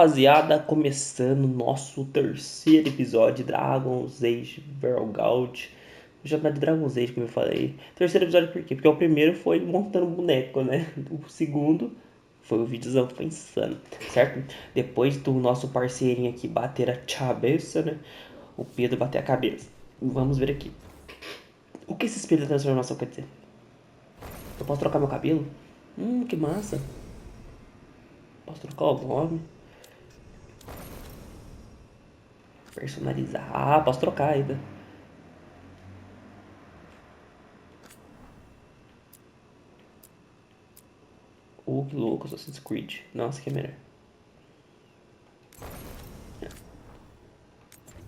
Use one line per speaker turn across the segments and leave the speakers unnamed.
Rapaziada, começando nosso terceiro episódio de Dragon's Age Veilguard. Vou chamar de Dragon's Age, como eu falei. Terceiro episódio por quê? Porque o primeiro foi montando boneco, né? O segundo foi o videozão que foi insano, certo? Depois do nosso parceirinho aqui bater a cabeça, né? O Pedro bater a cabeça. Vamos ver aqui. O que esse espelho de transformação quer dizer? Eu posso trocar meu cabelo? Que massa. Posso trocar o nome? Personalizar. Ah, posso trocar ainda. Que louco, Assassin's Creed. Nossa, que é melhor.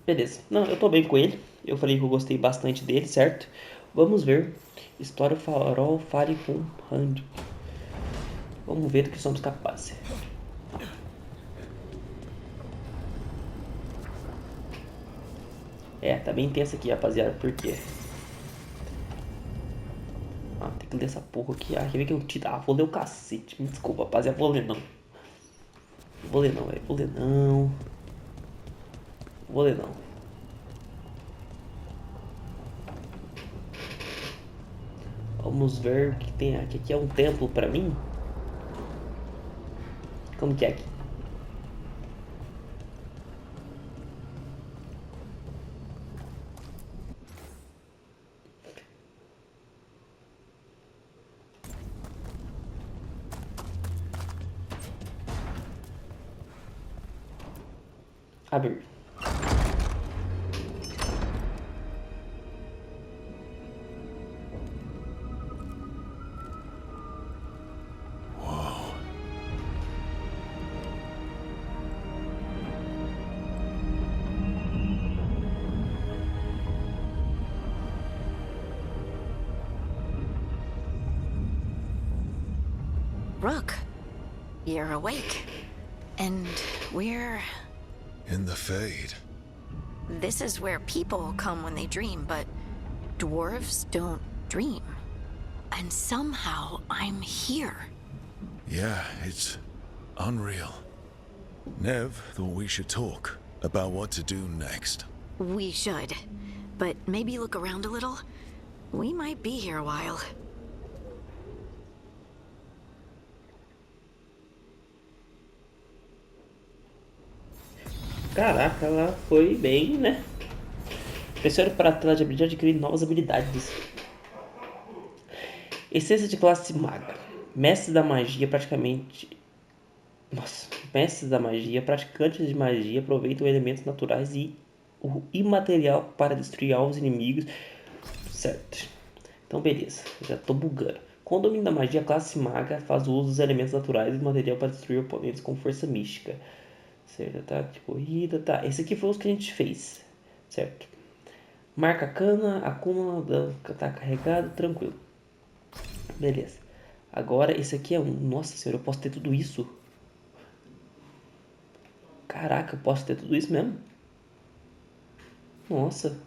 Beleza. Não, eu tô bem com ele. Eu falei que eu gostei bastante dele, certo? Vamos ver. Explore o farol, fale com Hand. Vamos ver do que somos capazes. Tá bem tenso aqui, rapaziada. Por quê? Tem que ler essa porra aqui. Quer ver que eu tiro? Vou ler o cacete. Me desculpa, rapaziada. Vou ler não. Vou ler não, velho. Vou ler não. Vou ler não. Vamos ver o que tem aqui. Aqui é um templo pra mim? Como que é aqui? Abrir.
Rook, you're awake. And we're...
In the Fade.
This is where people come when they dream, but dwarves don't dream. And somehow I'm here.
Yeah, it's unreal. Nev thought we should talk about what to do next.
We should. But maybe look around a little. We might be here a while.
Caraca, ela foi bem, né? Pressione para a tela de habilidade adquirir novas habilidades. Essência de classe maga. Mestre da magia praticamente... Nossa. Mestres da magia, praticantes de magia aproveitam elementos naturais e o imaterial para destruir alvos inimigos. Certo. Então beleza, já tô bugando. Com o domínio da magia, a classe maga faz uso dos elementos naturais e do material para destruir oponentes com força mística. Certo, ataque de corrida, tá. Esse aqui foi os que a gente fez, certo? Marca a cana, acúmula, dano, tá carregado, tranquilo. Beleza. Agora esse aqui é um... Nossa senhora, eu posso ter tudo isso? Caraca, eu posso ter tudo isso mesmo? Nossa.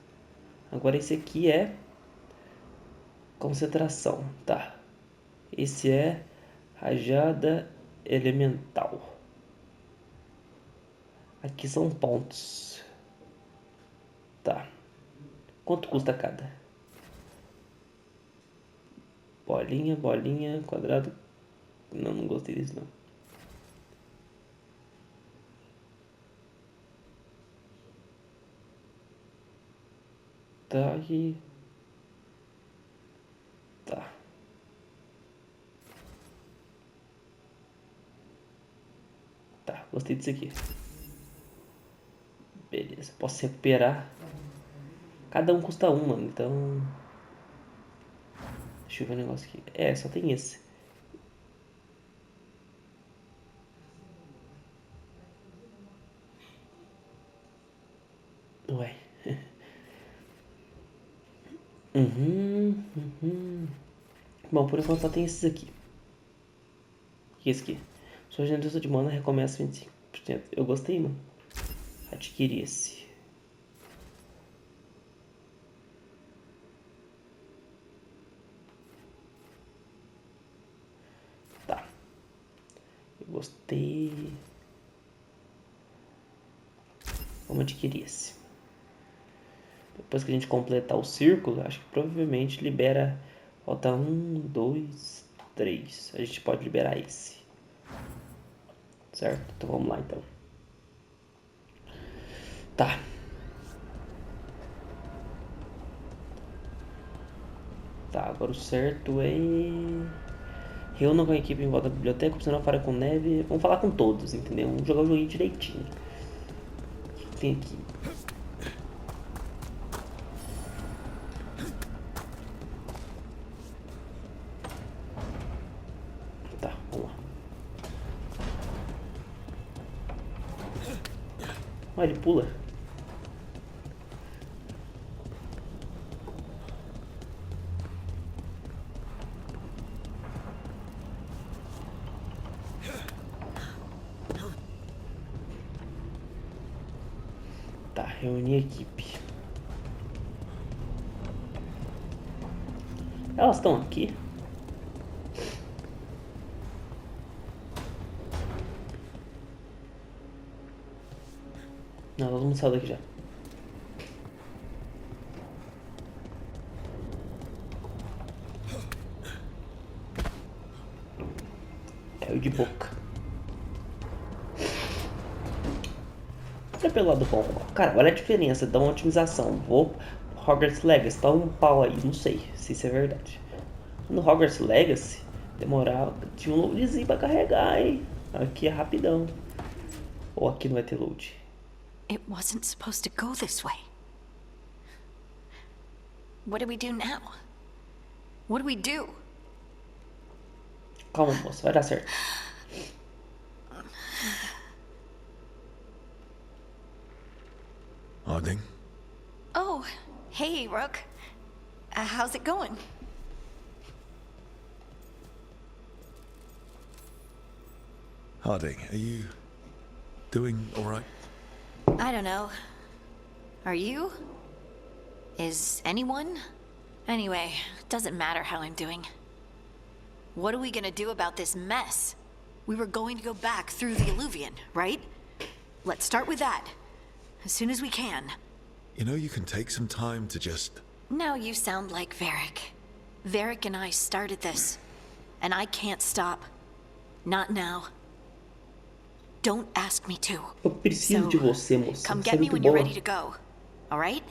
Agora esse aqui é... Concentração, tá. Esse é... Rajada elemental. Aqui são pontos. Tá. Quanto custa cada? Bolinha, bolinha, quadrado. Não, não gostei disso não. Tá aqui. Tá. Tá, gostei disso aqui. Beleza, posso recuperar. Cada um custa uma, então... Deixa eu ver o negócio aqui. Só tem esse. Ué. Uhum. Bom, por enquanto só tem esses aqui. E esse aqui. Sua generosa de mana recomeça 25%. Eu gostei, mano. Adquiri esse. Tá. Eu gostei. Vamos adquirir esse. Depois que a gente completar o círculo, acho que provavelmente libera... Falta 1, 2, 3. A gente pode liberar esse. Certo? Então vamos lá então. Tá. Tá, agora o certo é... Reúna com a equipe em volta da biblioteca, opcional para com neve. Vamos falar com todos, entendeu? Vamos jogar o joguinho direitinho. O que tem aqui? Tá, vamos lá. Ah, ele pula. Tá, reunir a equipe. Elas estão aqui? Não, nós vamos sair daqui já. Caiu de boca. Olha pelo lado bom. Cara, olha a diferença da otimização. Vou Hogwarts Legacy, tá um pau aí, não sei se isso é verdade. No Hogwarts Legacy, demorava, tinha um loadzinho pra carregar, hein? Aqui é rapidão. Ou aqui não vai ter load.
It wasn't supposed to go this way. What do we do now? What do we do?
Calma, moça, vai dar certo.
Harding?
Oh, hey, Rook. How's it going?
Harding, are you doing all right?
I don't know. Are you? Is anyone? Anyway, doesn't matter how I'm doing. What are we gonna do about this mess? We were going to go back through the Illuvian, right? Let's start with that. As soon as we can.
You know, you can take some time to just...
Now you sound like Varric. Varric and I started this. And I can't stop. Not now. Don't ask me to.
Eu preciso de você, moça.
Come
Você é
get me
muito
when you're
boa.
ready to go. All right?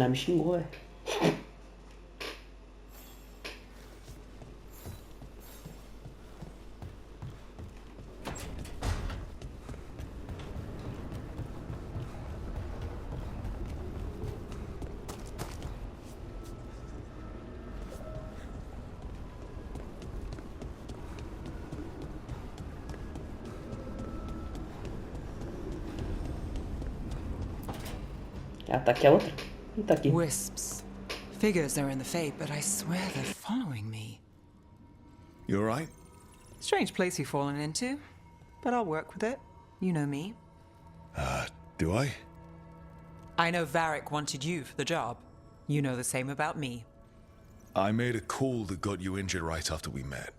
Ah, me xingou, é. Ah, tá aqui a outra? Não tá aqui.
Wisps. Figures are in the fate, but I swear they're following me.
You all right?
Strange place you've fallen into, but I'll work with it. You know me.
Do I?
I know Varric wanted you for the job. You know the same about me.
I made a call that got you injured right after we met.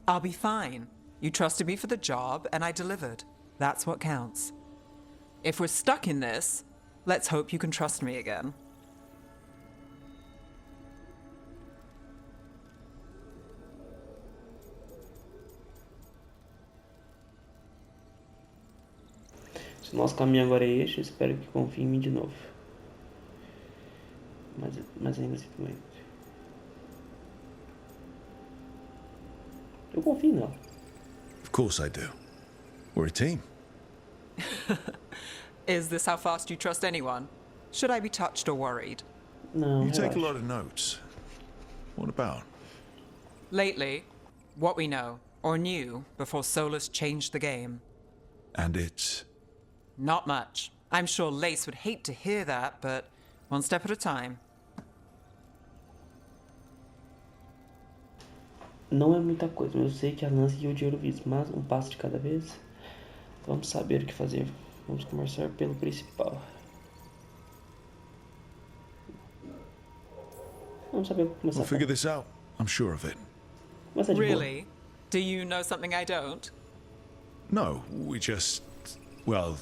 I'll be fine. You trusted me for the job, and I delivered. That's what counts. If we're stuck in this, let's hope you can trust me again.
Se o nosso caminho agora é este, eu espero que confie em mim de novo. Mas ainda simplesmente. Eu confio nela.
Of course I do. We're a team.
Is this how fast you trust anyone? Should I be touched or worried?
Não,
You take a
relaxa.
lot of notes. What about?
Lately, what we know, or knew, before Solus changed the game.
And it's...
Not much. I'm sure Lace would hate to hear that, but one step at a time.
Não é muita coisa, mas eu sei que a Lance e o dinheiro visto, mas um passo de cada vez. Vamos saber o que fazer. Vamos começar pelo principal. Vamos saber começar.
We'll figure this out. I'm sure of it.
Começar de boa.
Really? Do you know something I don't?
No, we just... Well,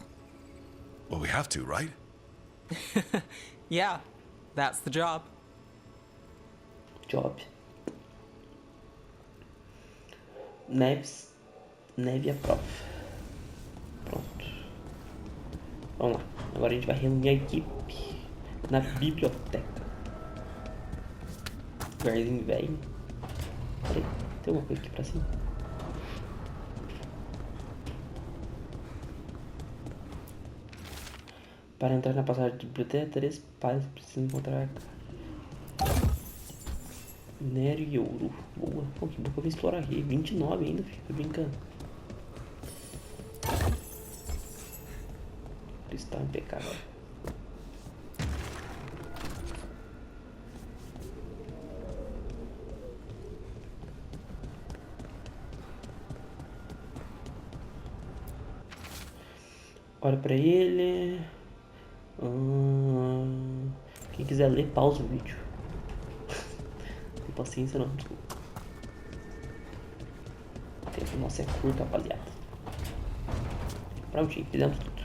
we have to, right?
Yeah, that's the job.
Job. Neve a prova. Pronto. Vamos lá. Agora a gente vai reunir a equipe na biblioteca. Lugarzinho velho. Peraí, tem alguma coisa aqui pra cima? Para entrar na passagem de biblioteca, 3 pais precisam encontrar minério e ouro. Boa. Pô, que bom que eu vou explorar aqui. 29 ainda, filho. Tô brincando. Cristal impecável. Olha pra ele. Quem quiser ler, pausa o vídeo. Não tem paciência não, desculpa. O tempo nosso é curto, rapaziada. Prontinho, fizemos tudo.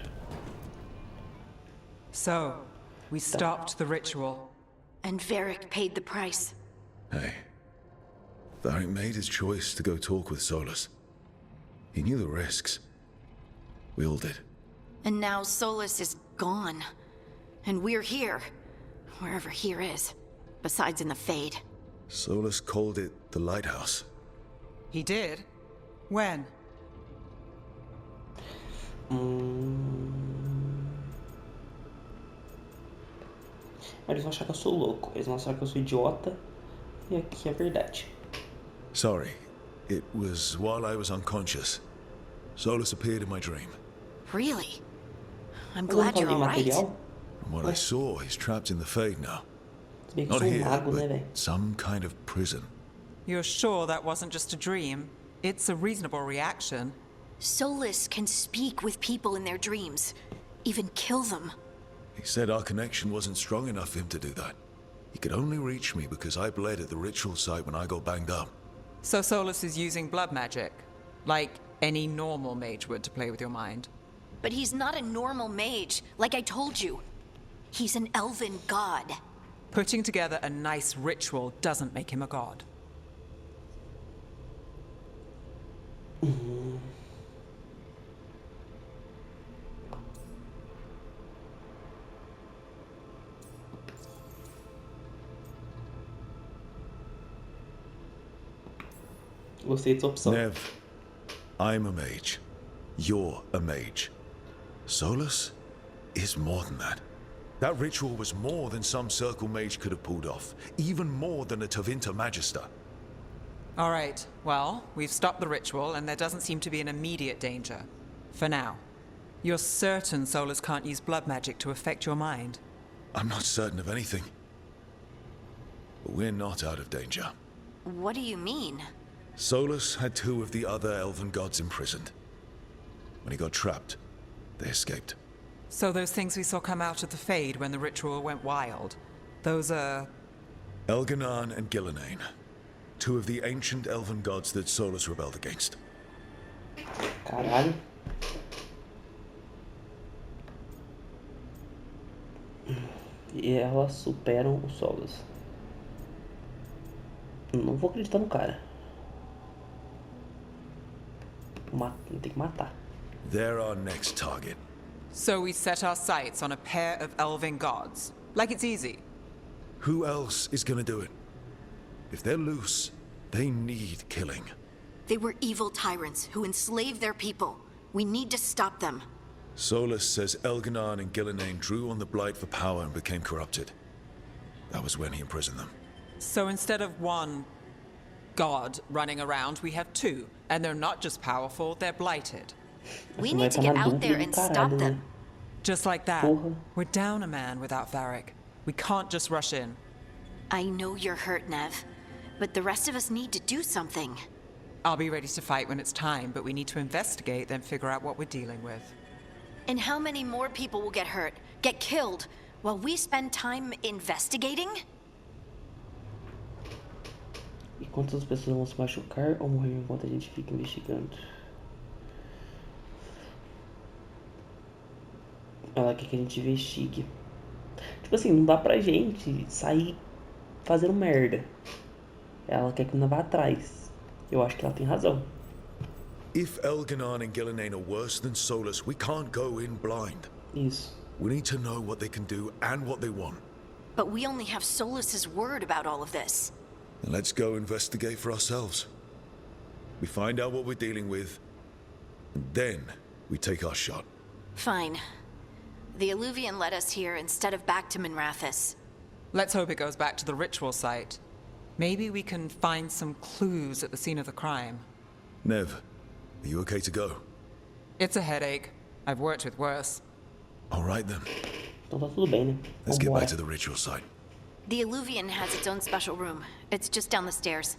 So, we stopped the ritual.
And Varric paid the price.
Hey. Varric made his choice to go talk with Solus. He knew the risks. We all did.
And now Solus is gone. And we're here. Wherever here is. Besides in the Fade.
Solus called it the Lighthouse.
He did? When?
Eles vão achar que eu sou louco. Eles vão achar que eu sou idiota. E aqui é a verdade.
Sorry. It was while I was unconscious. Solus appeared in my dream.
Really? I'm
Eu não
glad you're
paguei
alright.
material.
From what I saw, he's trapped in the Fade now.
Se bem que eu
Not
sou
here,
mago, né,
but
velho?
some kind of prison.
You're sure that wasn't just a dream? It's a reasonable reaction.
Solus can speak with people in their dreams. Even kill them.
He said our connection wasn't strong enough for him to do that. He could only reach me because I bled at the ritual site when I got banged up.
So Solus is using blood magic, like any normal mage would to play with your mind.
But he's not a normal mage, like I told you. He's an elven god.
Putting together a nice ritual doesn't make him a god.
Gostei dessa opção.
Nev, I'm a mage. You're a mage. Solus is more than that. That ritual was more than some circle mage could have pulled off. Even more than a Tavinta Magister.
All right, well, we've stopped the ritual and there doesn't seem to be an immediate danger. For now. You're certain Solus can't use blood magic to affect your mind?
I'm not certain of anything. But we're not out of danger.
What do you mean?
Solus had 2 of the other elven gods imprisoned. When he got trapped, they escaped.
So those things we saw come out of the Fade when the ritual went wild, those are...
Elganan and Gillenane. 2 of the ancient elven gods that Solus rebelled against.
Caralho. E elas superam o Solus. Não vou acreditar no cara. Tem que matar.
They're our next target.
So we set our sights on a pair of elven gods. Like it's easy.
Who else is gonna do it? If they're loose, they need killing.
They were evil tyrants who enslaved their people. We need to stop them.
Solus says Elganan and Gillenane drew on the Blight for power and became corrupted. That was when he imprisoned them.
So instead of one god running around, we have 2. And they're not just powerful, they're blighted.
We need to get out there and stop them.
Just like that.
Porra.
We're down a man without Varric. We can't just rush in.
I know you're hurt, Nev. But the rest of us need to do something.
I'll be ready to fight when it's time, but we need to investigate, then figure out what we're dealing with.
And how many more people will get hurt, get killed, while we spend time investigating?
E quantas pessoas vão se machucar ou morrer enquanto a gente fica investigando? Ela quer que a gente investigue. Tipo assim, não dá pra gente sair fazendo merda. Ela quer que nós vá atrás. Eu acho que ela tem razão.
If Elganon and Gillenane are worse than Solus, we can't go in blind.
Isso.
We need to know what they can do and what they want.
But we only have Solus's word about all of this.
And let's go investigate for ourselves. We find out what we're dealing with, and then we take our shot.
Fine. The Illuvian led us here instead of back to Minrathous.
Let's hope it goes back to the ritual site. Maybe we can find some clues at the scene of the crime.
Nev, are you okay to go?
It's a headache. I've worked with worse.
All right then.
Então tá tudo bem, né?
Let's get
Vambora.
back to the ritual site.
The Illuvian has its own special room. It's just down the stairs.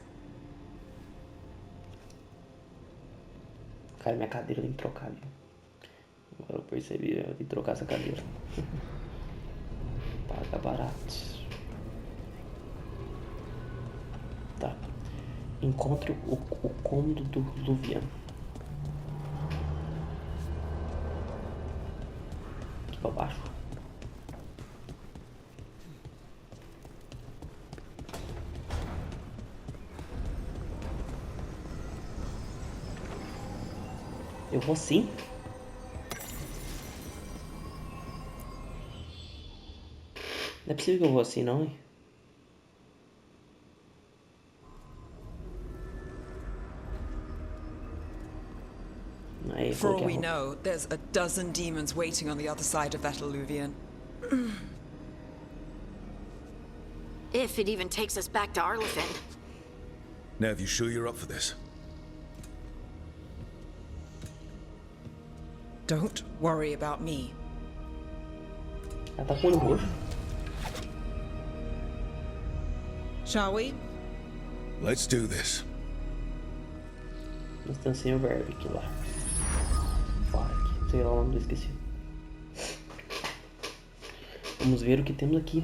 Cara, minha cadeira tem que trocar, viu? Agora eu percebi, eu tenho que trocar essa cadeira. Paga barato. Tá. Encontre o cômodo do Luvian. Aqui pra baixo. Eu vou sim. Não é possível que eu vou assim, não, hein? Aí,
For all
coloquei a
we
roupa.
know, there's a dozen demons waiting on the other side of that Illuvian.
If it even takes us back to Arlithin.
Nev, you sure you're up for this?
Don't worry about me.
Ela tá com o olho roxo.
Shall we?
Let's do this.
Nós estamos sem o verbo aqui lá. Parque. Sei lá o nome, eu esqueci. Vamos ver o que temos aqui.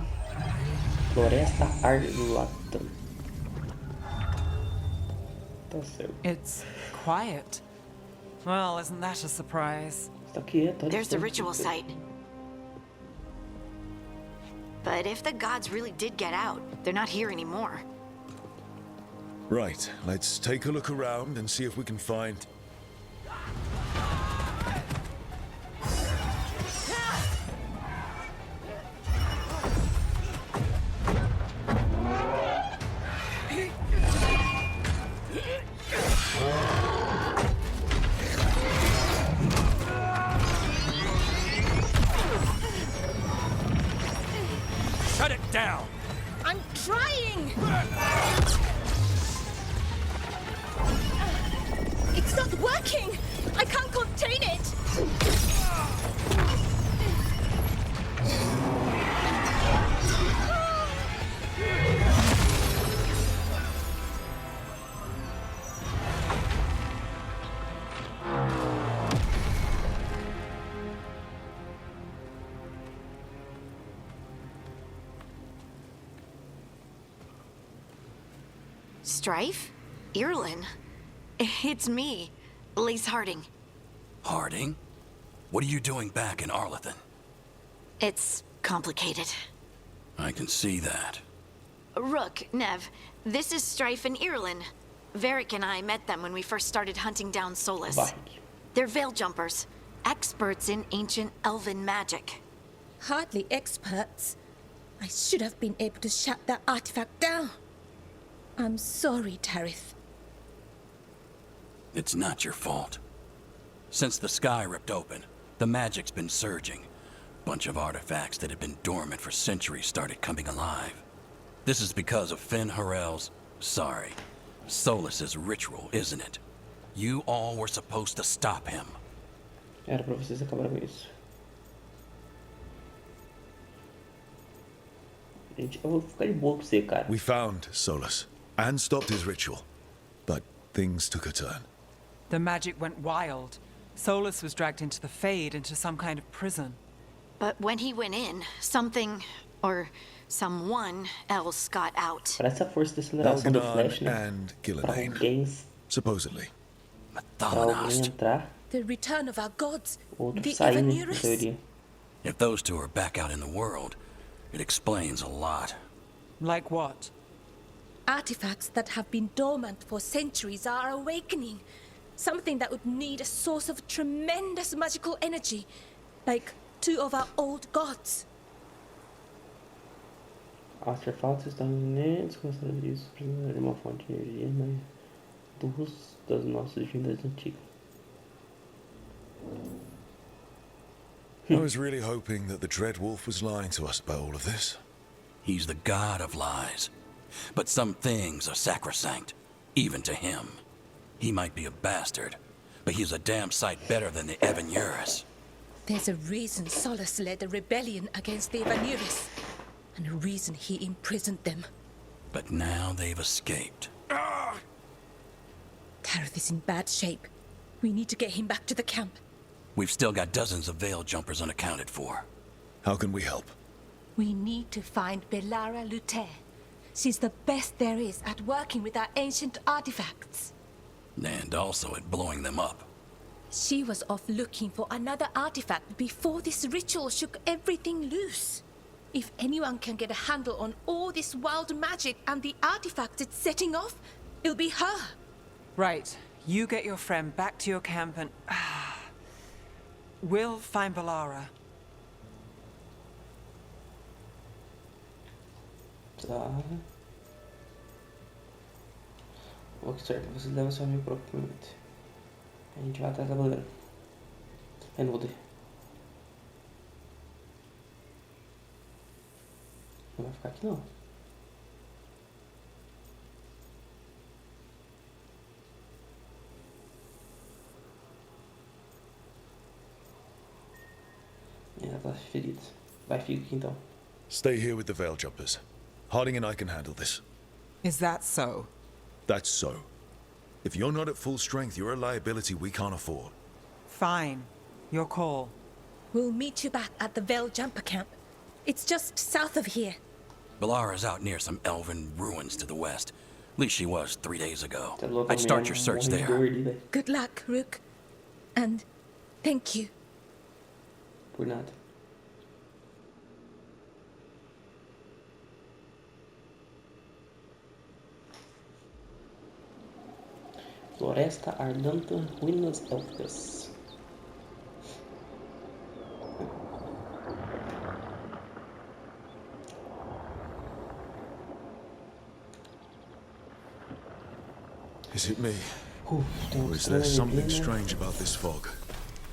Floresta Arlatan. Tá certo.
It's quiet. Well, isn't that a surprise?
Está quieto. olha
There's
só.
the ritual site. But if the gods really did get out, they're not here anymore.
Right, let's take a look around and see if we can find...
Shut it down!
I'm trying! It's not working! I can't contain it!
Strife? Irlin? It's me, Lise Harding.
Harding? What are you doing back in Arlithin?
It's complicated.
I can see that.
Rook, Nev, this is Strife and Irlin. Varric and I met them when we first started hunting down Solus.
Vai.
They're veil jumpers, experts in ancient elven magic.
Hardly experts. I should have been able to shut that artifact down. I'm sorry, Tarith.
It's not your fault. Since the sky ripped open, the magic's been surging. Bunch of artifacts that had been dormant for centuries started coming alive. This is because of Finn Harel's... sorry, Solus's ritual, isn't it? You all were supposed to stop him.
Era pra vocês acabarem com isso. Gente, eu vou ficar de boa com você, cara.
We found Solus and stopped his ritual, but things took a turn.
The magic went wild. Solus was dragged into the Fade, into some kind of prison.
But when he went in, something, or someone else got out.
Parece a força de aceleração do Flash,
Elganon
né?
and
Pra
Gillenane,
alguém,
supposedly.
pra alguém
Mathalanost.
entrar,
The return of our gods.
outro
The
sair,
ever
né?
near
Em
us.
teoria.
If those two are back out in the world, it explains a lot.
Like what?
Artifacts that have been dormant for centuries are awakening. Something that would need a source of tremendous magical energy, like two of our old gods.
Artefatos estão desconsiderados isso precisam de uma fonte de energia, mas das nossas divindades antigas.
I was really hoping that the Dread Wolf was lying to us about all of this.
He's the god of lies. But some things are sacrosanct, even to him. He might be a bastard, but he's a damn sight better than the Evanuris.
There's a reason Solus led a rebellion against the Evanuris, and a reason he imprisoned them.
But now they've escaped.
Tareth is in bad shape. We need to get him back to the camp.
We've still got dozens of Veil jumpers unaccounted for.
How can we help?
We need to find Veilguard A. She's the best there is at working with our ancient artifacts.
And also at blowing them up.
She was off looking for another artifact before this ritual shook everything loose. If anyone can get a handle on all this wild magic and the artifacts it's setting off, it'll be her.
Right. You get your friend back to your camp and... we'll find Veilguard.
Tá. Observe, você leva seu amigo propriamente. A gente vai atrás da bandeira. Renude. Não vai ficar aqui não. Ela tá ferida. Vai, fica aqui então.
Stay here with the Veil Jumpers. Harding and I can handle this.
Is that so?
That's so. If you're not at full strength, you're a liability we can't afford.
Fine. Your call.
We'll meet you back at the Veil Jumper camp. It's just south of here.
Veilguard's out near some elven ruins to the west. At least she was 3 days ago.
Tá louco,
I'd start
mesmo,
your search
morre de
there.
doido, velho.
Good luck, Rook. And thank you.
Por nada. Floresta Ardenta, Ruínas Élficas.
Is it me?
Tem
Or is there something strange about this fog?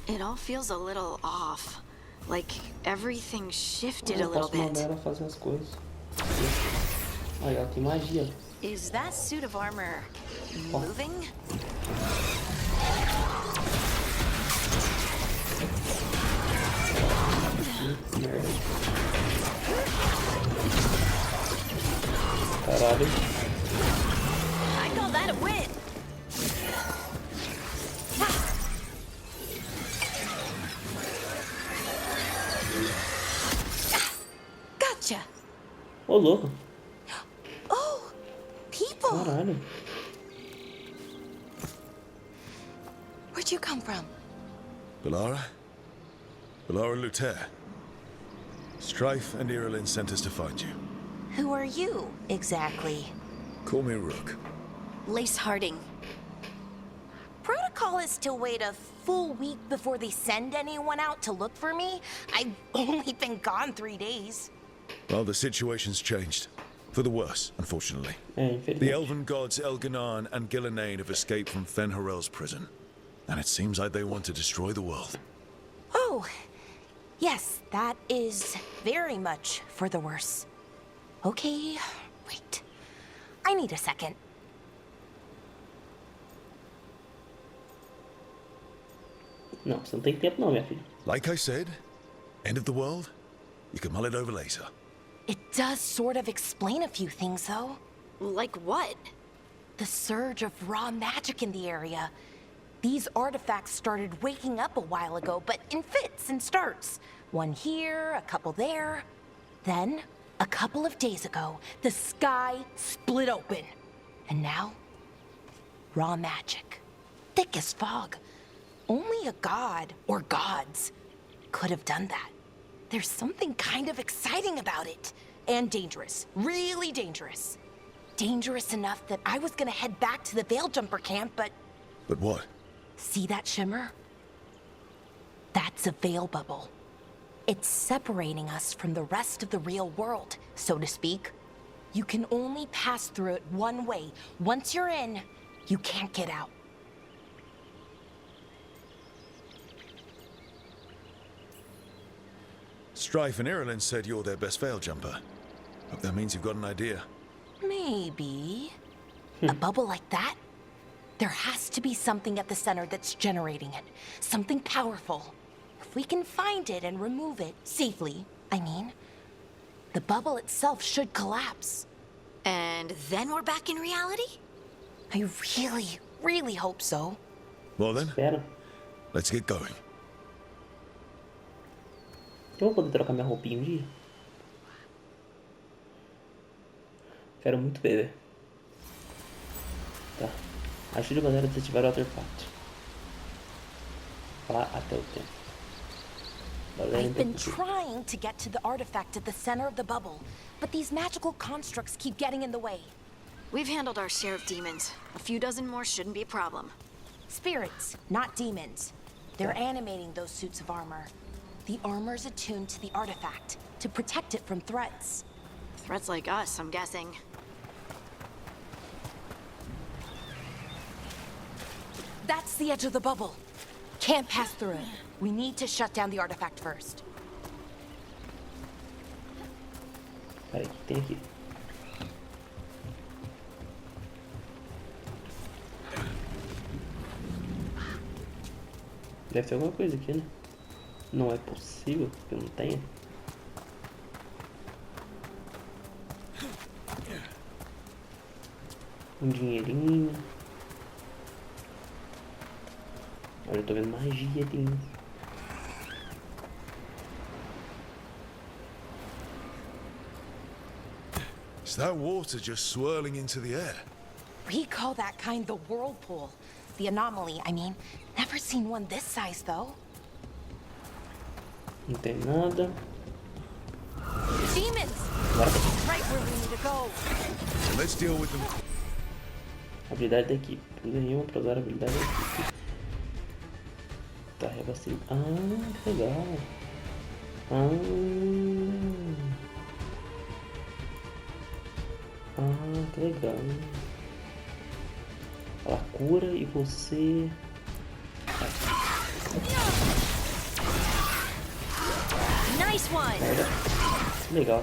It all feels a little off. Like everything shifted a
Eu
little
posso mandar
bit.
ela fazer as coisas. Aí, ela tem magia.
Is that suit of armor moving?
Merda. Caralho.
I call that a win. Gotcha.
Ô, louco.
Oh, people!
Caralho.
Where'd you come from?
Veilguard? Veilguard Luther. Strife and Irulan sent us to find you.
Who are you, exactly?
Call me Rook.
Lace Harding.
Protocol is to wait a full week before they send anyone out to look for me. I've only been gone 3 days.
Well, the situation's changed. For the worse, unfortunately.
É, infelizmente.
The elven gods Elganan and Gillenane have escaped from Fen'Harel's prison. And it seems like they want to destroy the world.
Oh, yes, that is very much for the worse. Okay, wait. I need a second.
Não, você não tem tempo não, minha filha.
Like I said, end of the world? You can mull it over later.
It does sort of explain a few things, though.
Like what?
The surge of raw magic in the area. These artifacts started waking up a while ago, but in fits and starts. One here, a couple there. Then, a couple of days ago, the sky split open. And now, raw magic. Thick as fog. Only a god, or gods, could have done that. There's something kind of exciting about it. And dangerous. Really dangerous. Dangerous enough that I was gonna head back to the Veil Jumper camp, but...
But what?
See that shimmer? That's a veil bubble. It's separating us from the rest of the real world, so to speak. You can only pass through it one way. Once you're in, you can't get out.
Strife and Ireland said you're their best veil jumper. Hope that means you've got an idea.
Maybe. A bubble like that? There has to be something at the center that's generating it. Something powerful. If we can find it and remove it, safely, I mean, the bubble itself should collapse.
And then we're back in reality?
I really, really hope so.
Well then,
Espera.
let's get going.
Eu vou poder trocar minha roupinha um dia? Quero muito ver, velho. Tá. Ajude a galera a desativar o artefato. Lá até o tempo.
I've been trying to get to the artifact at the center of the bubble, but these magical constructs keep getting in the way.
We've handled our share of demons. A few dozen more shouldn't be a problem.
Spirits, not demons. They're animating those suits of armor. The armor's attuned to the artifact, to protect it from threats.
Threats like us, I'm guessing.
That's the edge of the bubble. Can't pass through it. We need to shut down the artifact first.
Peraí, tem aqui. Deve ter alguma coisa aqui, né? Não é possível que eu não tenha. Um dinheirinho. Olha, eu tô vendo magia dentro.
Is that water just swirling into the air?
We call that kind the whirlpool. The anomaly, I mean. Never seen one this size, though.
Não tem nada.
Demons!
Agora
Right where we need to go.
So let's deal with them.
habilidade da equipe. Nenhuma pra usar a habilidade da equipe. Tá, rebastei. Ah, que legal. Que legal. Ela cura e você...
Nice one.
Que legal.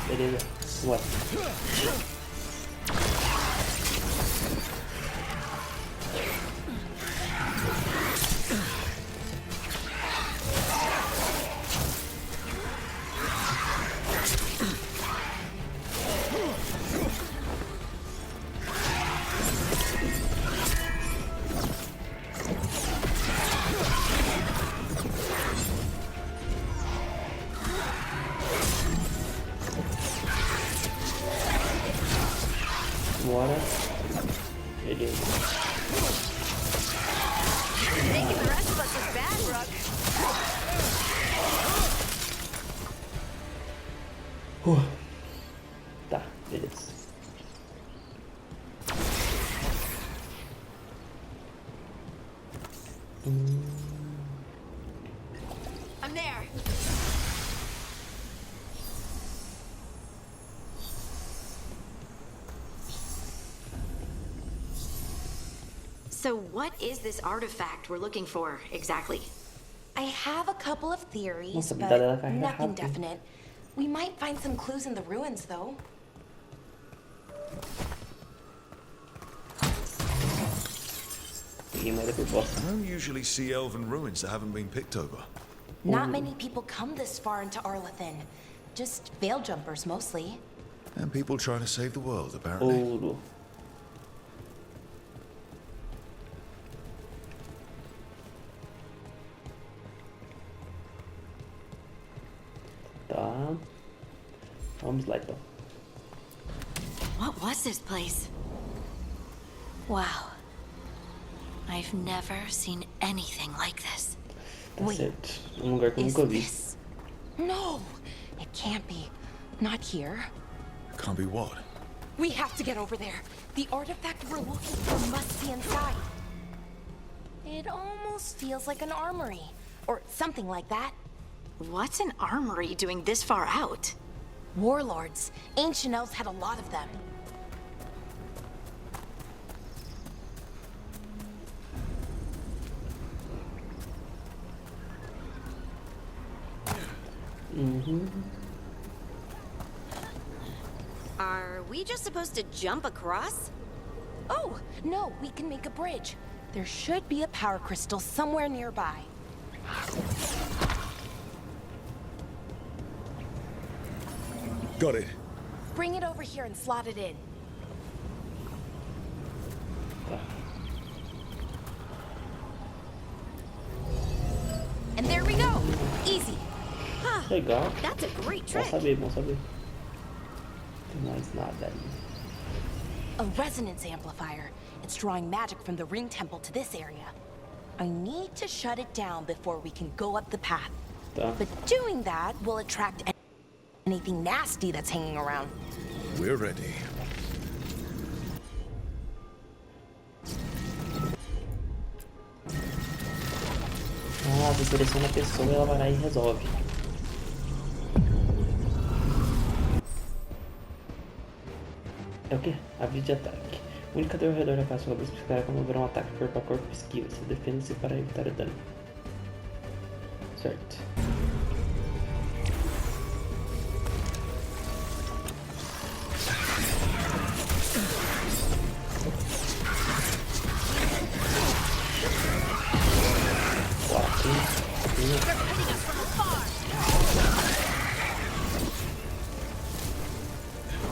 Beleza. Ué. Bora. Beleza.
Thinking the rest of us is bad, Rook.
Tá, beleza.
I'm there. So what is this artifact we're looking for, exactly?
I have a couple of theories,
Nossa, a
but
habilidade dela carrega
nothing
rápido.
definite. We might find some clues in the ruins, though.
Peguei mais por bosta.
I don't usually see elven ruins that haven't been picked over.
Not many people come this far into Arlathan. Just veil jumpers, mostly.
And people trying to save the world, apparently.
Ouro. Tá. Vamos lá então.
What was this place? Wow. I've never seen anything like this.
Tá
Wait,
certo. Lugar que eu
is
nunca vi.
this? No, it can't be. Not here.
Can't be what?
We have to get over there. The artifact we're looking for must be inside. It almost feels like an armory, or something like that.
What's an armory doing this far out?
Warlords. Ancient elves had a lot of them.
Are we just supposed to jump across?
Oh, no, we can make a bridge. There should be a power crystal somewhere nearby.
Got it.
Bring it over here and slot it in. And there we go. Easy.
Legal.
That's a great
Bom
trick.
saber, bom saber. Não tem mais nada ali.
A resonance amplifier. It's drawing magic from the ring temple to this area. I need to shut it down before we can go up the path.
Tá.
But doing that will attract anything nasty that's hanging around.
We're ready.
Ah, você seleciona a pessoa e ela vai lá e resolve. É o quê? Aviso de ataque. O indicador ao redor da casa sua especificará quando houver um ataque corpo a corpo esquiva. Se defenda-se para evitar o dano. Certo.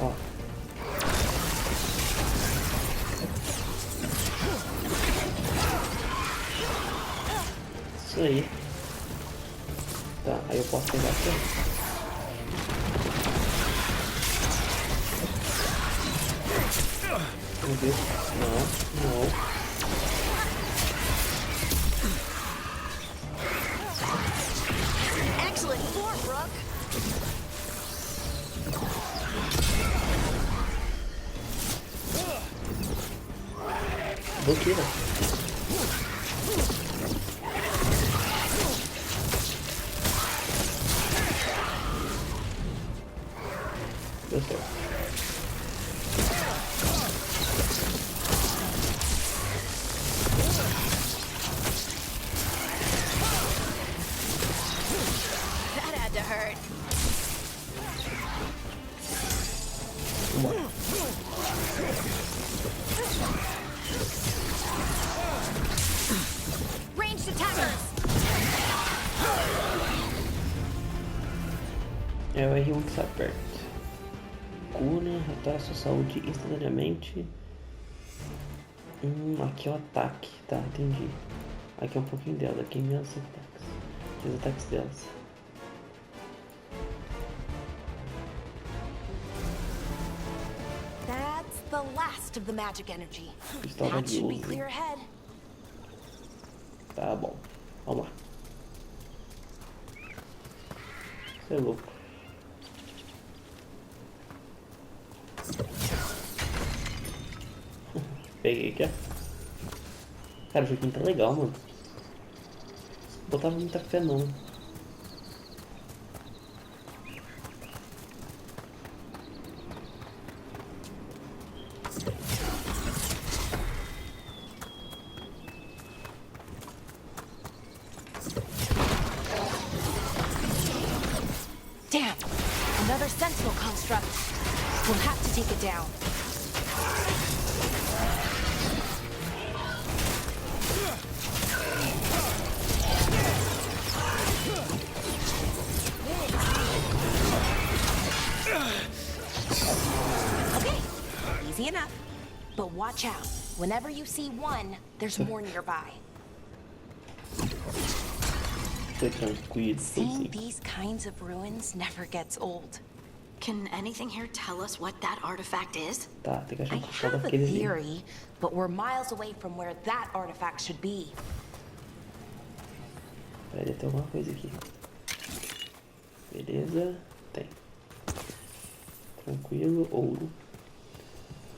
Ó. Isso aí. Tá, aí eu posso pegar aqui. Meu Deus. Não, não.
Excellent form, Rook.
Bloqueira. Deu certo.
That had to hurt. Ranged attackers.
É o R1 que está perto. Cura, restaura sua saúde instantaneamente. Aqui é o ataque. Tá, entendi. Aqui é um pouquinho dela, aqui é menos ataques. Aqui os ataques delas.
That's the last of the magic energy.
Pistola
That
de
should be
uso.
clear ahead.
Tá bom. Vamos lá. Você é louco. Peguei aqui, ó. Cara, o joguinho tá legal, mano. Não botava muita fé, não.
Damn! Another sentinel construct. We'll have to take it down. Okay, easy enough. But watch out. Whenever you see one, there's more nearby.
Foi tranquilo, foi
Seeing
sim.
these kinds of ruins never gets old.
Can anything here tell us what that artifact is?
Tá, tem que achar
I
um castelo
have a
daquele ali.
theory, but we're miles away from where that artifact should be.
Peraí, deve ter alguma coisa aqui. Beleza, tem. Tranquilo, ouro.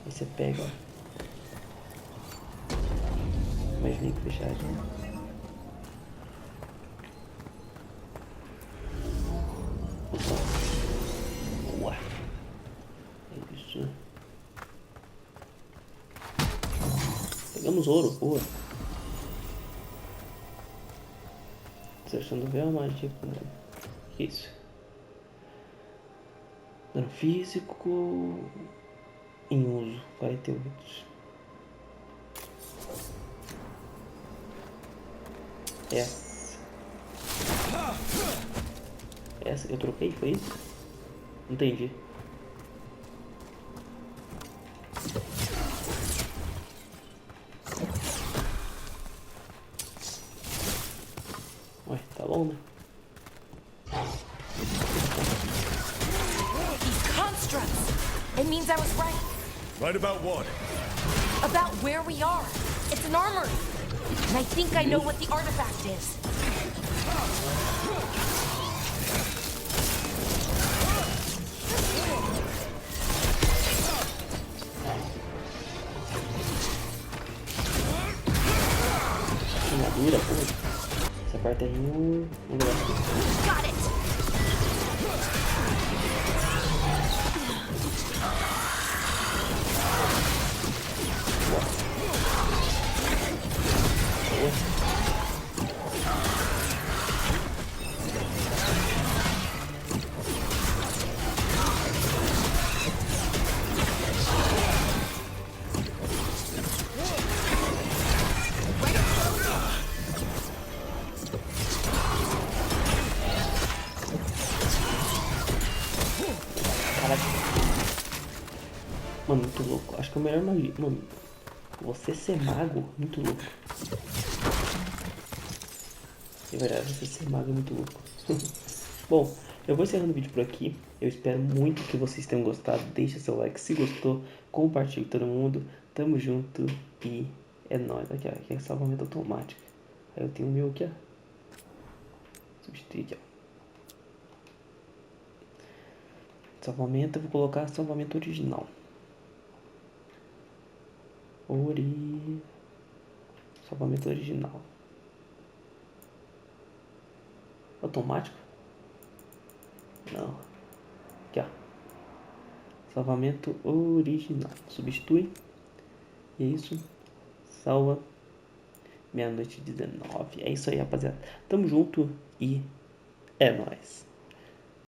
Aí você pega, ó. Mais link fechadinho. Boa. É isso. Pegamos ouro, boa. Acertando ver a magia comum. Que isso? Dano físico em uso 48. Essa que eu troquei, foi isso? Não entendi. Ué, tá bom, né?
These constructs! It means I was right.
Right about what?
About where we are. It's an armory. And I think I know what the artifact is.
Armadura, pô. Essa parte aí um negócio.
Got it!
Mano, muito louco. Acho que é o melhor magia. Mano, você ser mago, muito louco. É verdade, você ser mago é muito louco. Bom, eu vou encerrando o vídeo por aqui. Eu espero muito que vocês tenham gostado. Deixa seu like se gostou. Compartilhe com todo mundo. Tamo junto e é nóis. Aqui, ó. Aqui é salvamento automático. Aí eu tenho o meu aqui, ó. Substituir aqui, ó. Salvamento, eu vou colocar salvamento original. Salvamento original. Automático? Não. Aqui, ó. Salvamento original. Substitui. E é isso. Salva. Meia-noite 19. É isso aí, rapaziada. Tamo junto e é nóis.